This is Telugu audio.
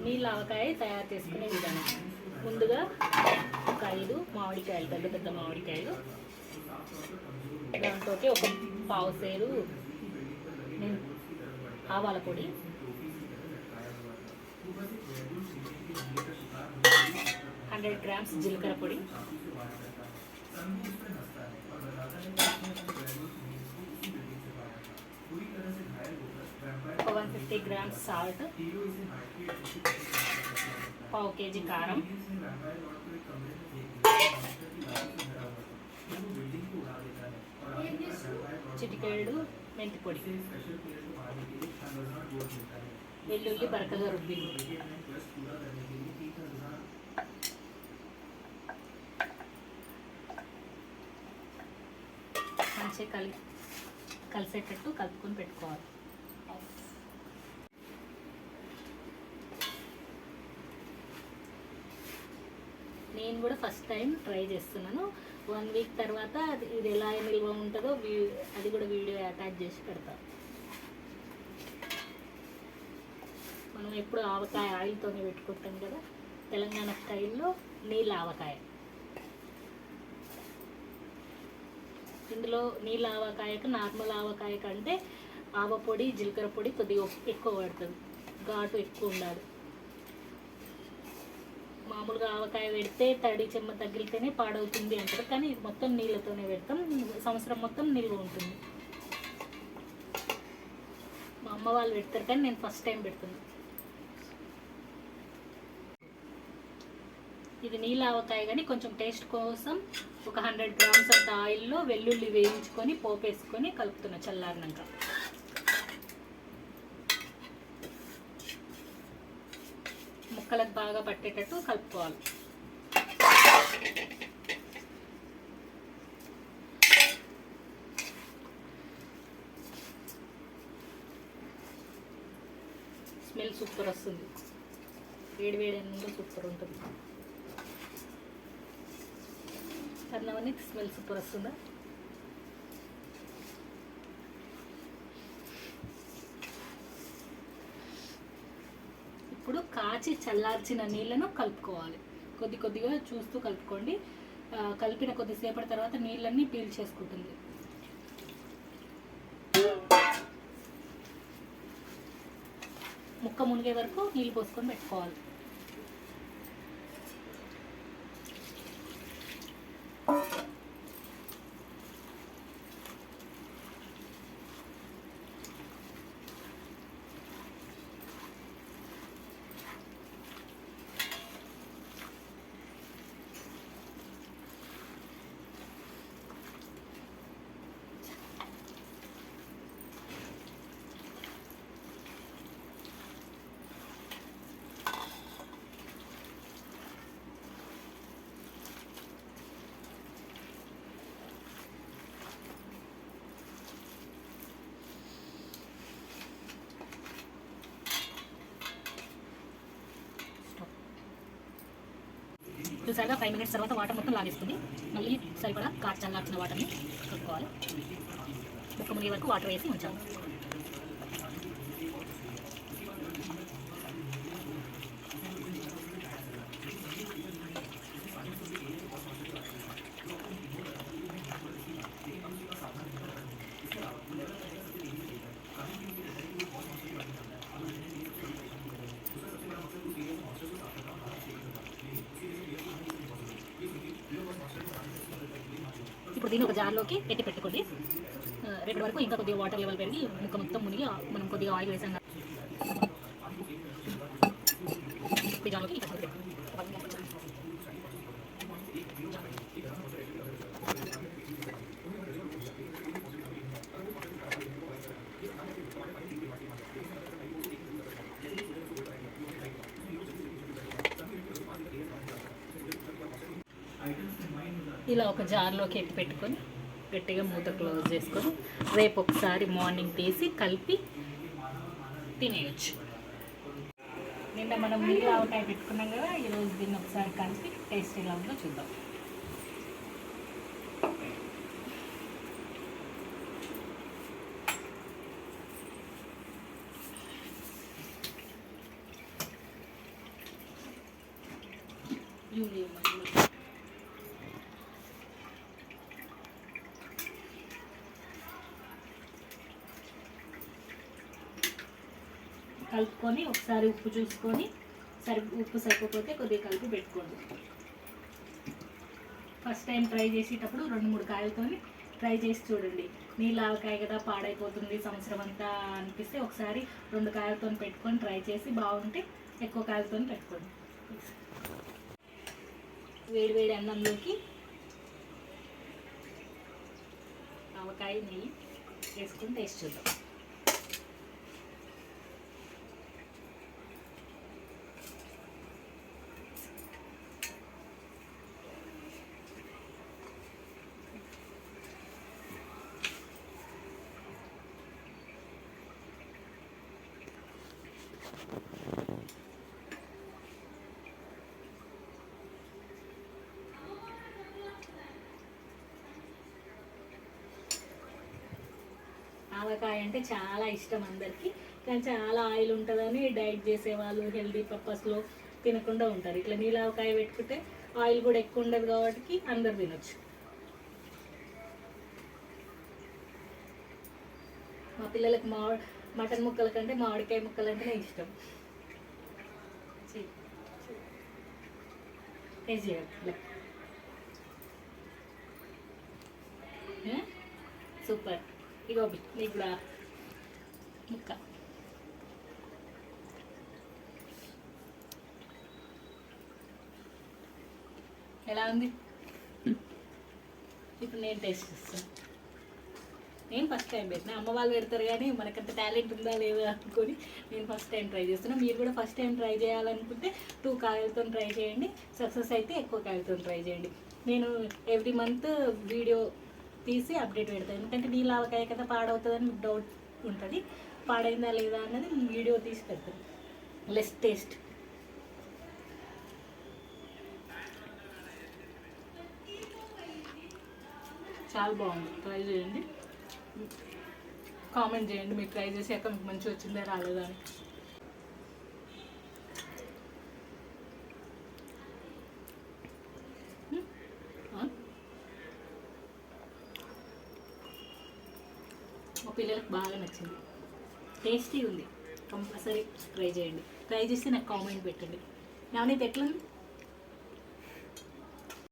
నీళ్ళ ఆవకాయ తయారు చేసుకునే విధానం. ముందుగా ఒక 5 మామిడికాయలు, పెద్ద పెద్ద మామిడికాయలు, దాంతో ఒక పావు సేరు ఆవాల పొడి, 100 గ్రామ్స్ జీలకర్ర పొడి, 150 గ్రామ్స్ సాల్ట్, పావు కేజీ కారం, చిటికేడు మెంతి పొడి, వెల్లుల్లి బరకగా రుబ్బి, మంచిగా కలిసేటట్టు కలుపుకొని పెట్టుకోవాలి. నేను కూడా ఫస్ట్ టైం ట్రై చేస్తున్నాను. 1 వీక్ తర్వాత ఇది ఎలా నిల్వ ఉంటుందో అది కూడా వీడియో అటాచ్ చేసి పెడతాను. మనం ఎప్పుడు ఆవకాయ ఆయిల్తోనే పెట్టుకుంటాం కదా, తెలంగాణ స్టైల్లో నీళ్ళ ఆవకాయ. ఇందులో నీళ్ళ ఆవకాయకు నార్మల్ ఆవకాయ కంటే ఆవ పొడి, జీలకర్ర పొడి కొద్దిగా ఎక్కువ పడుతుంది, ఘాటు ఎక్కువ ఉండాలి. మామూలుగా ఆవకాయ పెడితే తడి చెమ్మ తగిలితేనే పాడవుతుంది అంటారు, కానీ మొత్తం నీళ్ళతోనే పెడతాం, సంవత్సరం మొత్తం నిల్వ ఉంటుంది. మా అమ్మ వాళ్ళు పెడతారు, కానీ నేను ఫస్ట్ టైం పెడుతున్నాను. ఇది నీళ్ళ ఆవకాయ, కానీ కొంచెం టేస్ట్ కోసం ఒక 100 గ్రామ్స్ అంత ఆయిల్లో వెల్లుల్లి వేయించుకొని పోపేసుకొని కలుపుతున్నా చల్లారినాక. ముక్కలకు బాగా పట్టేటట్టు కలుపుకోవాలి. స్మెల్ సూపర్ వస్తుంది, వేడి వేడి అన్నంలో సూపర్ ఉంటుంది. అన్నవన్నీ స్మెల్ సూపర్ వస్తుందా? ఇప్పుడు కాచి చల్లార్చిన నీళ్ళను కలుపుకోవాలి. కొద్ది కొద్దిగా చూస్తూ కలుపుకోండి. కలిపిన కొద్దిసేపటి తర్వాత నీళ్ళన్నీ పీల్ చేసుకుంటుంది. ముక్క మునిగే వరకు నీళ్ళు పోసుకొని పెట్టుకోవాలి. చూసారుగా 5 మినిట్స్ తర్వాత వాటర్ మొత్తం లాగేస్తుంది. మళ్ళీ సరిపడా కాచి చల్లార్చిన వాటర్ని కలుపుకోవాలి. ముక్క మునిగే వరకు వాటర్ వేసి ఉంచాలి. ఇప్పుడు దీన్ని ఒక జార్లోకి ఎత్తి పెట్టుకోండి. రేపటి వరకు ఇంకా కొద్దిగా వాటర్ లెవెల్ పెరిగి ముక్క మొత్తం మునిగి మనం కొద్దిగా ఆయిల్ వేసాం కదా, జార్లోకి ఇలా ఒక జార్లోకి ఎత్తి పెట్టుకొని గట్టిగా మూత క్లోజ్ చేసుకొని రేపు ఒకసారి మార్నింగ్ తీసి కలిపి తినేయచ్చు. నిన్న మనం నీళ్ళ ఆవకాయ పెట్టుకున్నాం కదా, ఈరోజు దీన్ని ఒకసారి కలిపి టేస్ట్ ఎలా ఉందో చూద్దాం. కంటిన్యూ చేయమని. కలుపుకొని ఒకసారి ఉప్పు చూసుకొని ఉప్పు సరిపోతే కొద్దిగా కలిపి పెట్టుకోండి. ఫస్ట్ టైం ట్రై చేసేటప్పుడు 2-3 కాయలతో ట్రై చేసి చూడండి. నీళ్ళు ఆవకాయ కదా పాడైపోతుంది సంవత్సరం అంతా అనిపిస్తే ఒకసారి 2 కాయలతో పెట్టుకొని ట్రై చేసి బాగుంటే ఎక్కువ కాయలతో పెట్టుకోండి. వేడి వేడి అన్నంలోకి ఆవకాయ నెయ్యి వేసుకొని టేస్ట్ చూద్దాం. ఆవకాయ అంటే చాలా ఇష్టం అందరికీ, కానీ చాలా ఆయిల్ ఉంటుందని డైట్ చేసేవాళ్ళు హెల్దీ పర్పస్లో తినకుండా ఉంటారు. ఇట్లా నీళ్ళ ఆవకాయ పెట్టుకుంటే ఆయిల్ కూడా ఎక్కువ ఉండదు కాబట్టి అందరు తినొచ్చు. మా పిల్లలకు మటన్ ముక్కల కంటే మామిడికాయ ముక్కలు అంటేనే ఇష్టం. సూపర్. ఇగో నీకు కూడా ముక్క. ఎలా ఉంది? ఇప్పుడు నేను టేస్ట్ చేస్తాను. నేను ఫస్ట్ టైం పెట్టిన, అమ్మ వాళ్ళు పెడతారు కానీ మనకంత టాలెంట్ ఉందా లేదా అనుకొని నేను ఫస్ట్ టైం ట్రై చేస్తున్నాను. మీరు కూడా ఫస్ట్ టైం ట్రై చేయాలనుకుంటే 2 కాయలతో ట్రై చేయండి. సక్సెస్ అయితే ఎక్కువ కాయలతో ట్రై చేయండి. నేను ఎవ్రీ మంత్ వీడియో తీసి అప్డేట్ పెడతాను. ఎందుకంటే నీళ్ళ ఆవకాయ కదా పాడవుతుందని డౌట్ ఉంటుంది. పాడైందా లేదా అన్నది వీడియో తీసి పెడతాను. Less taste. చాలా బాగుంది. ట్రై చేయండి, కామెంట్ చేయండి మీరు ట్రై చేసాక మీకు మంచిగా వచ్చిందా రాలేదా అని. మా పిల్లలకు బాగా నచ్చింది, టేస్టీ ఉంది. కంపల్సరీ ట్రై చేయండి. ట్రై చేస్తే నాకు కామెంట్ పెట్టండి. నవనీత్ ఎట్లుంది?